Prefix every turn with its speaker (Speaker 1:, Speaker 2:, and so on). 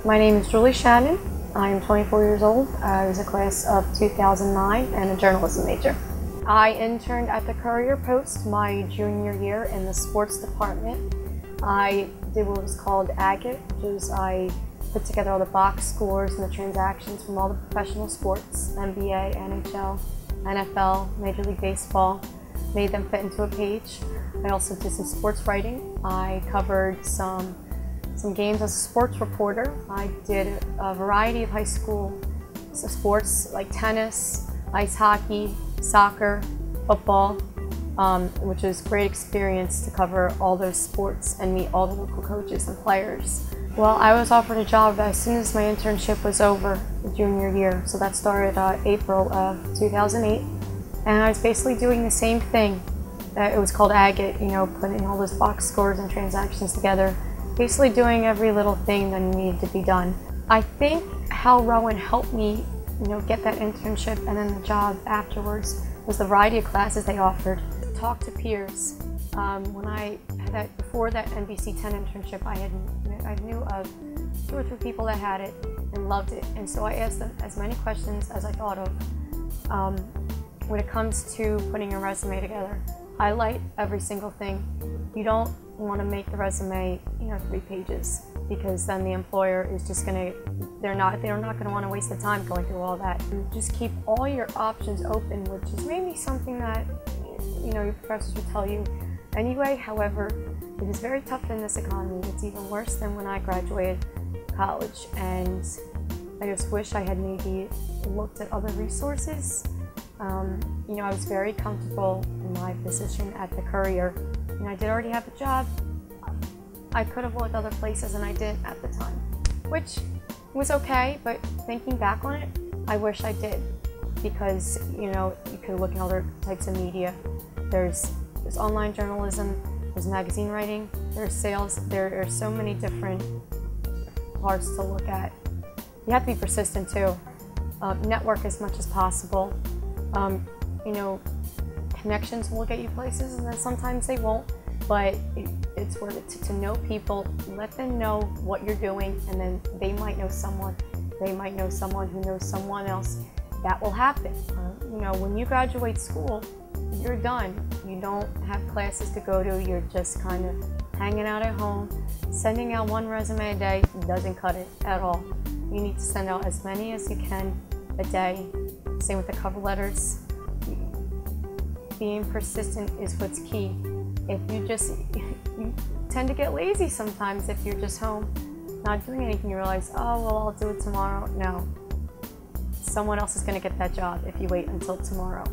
Speaker 1: My name is Shannon. I'm 24 years old. I was a class of 2009 and a journalism major. I interned at the Courier Post my junior year in the sports department. I did what was called agate, which is I put together all the box scores and the transactions from all the professional sports, NBA, NHL, NFL, Major League Baseball, made them fit into a page. I also did some sports writing. I covered some games as a sports reporter. I did a variety of high school sports like tennis, ice hockey, soccer, football, which was a great experience to cover all those sports and meet all the local coaches and players. Well, I was offered a job as soon as my internship was over the junior year, so that started April of 2008, and I was basically doing the same thing. It was called agate, putting all those box scores and transactions together, basically doing every little thing that needed to be done. I think how Rowan helped me, get that internship and then the job afterwards was the variety of classes they offered. Talk to peers. When I had before that NBC 10 internship, I knew of 2 or 3 people that had it and loved it, and so I asked them as many questions as I thought of. When it comes to putting a resume together, highlight every single thing. You don't want to make the resume, 3 pages, because then the employer is just they're not going to want to waste the time going through all that. Just keep all your options open, which is maybe something that, your professors would tell you anyway. However, it is very tough in this economy. It's even worse than when I graduated college, and I just wish I had maybe looked at other resources. I was very comfortable in my position at the Courier. I did already have a job. I could have looked other places, and I did at the time, which was okay, but thinking back on it, I wish I did, because, you could look at other types of media. There's online journalism, there's magazine writing, there's sales, there are so many different parts to look at. You have to be persistent too. Network as much as possible. Connections will get you places, and then sometimes they won't, but it's worth it to know people, let them know what you're doing, and then they might know someone who knows someone else. That will happen. When you graduate school, you're done. You don't have classes to go to. You're just kind of hanging out at home. Sending out 1 resume a day doesn't cut it at all. You need to send out as many as you can a day. Same with the cover letters. Being persistent is what's key. If you tend to get lazy sometimes if you're just home, not doing anything. You realize, oh, well, I'll do it tomorrow. No. Someone else is going to get that job if you wait until tomorrow.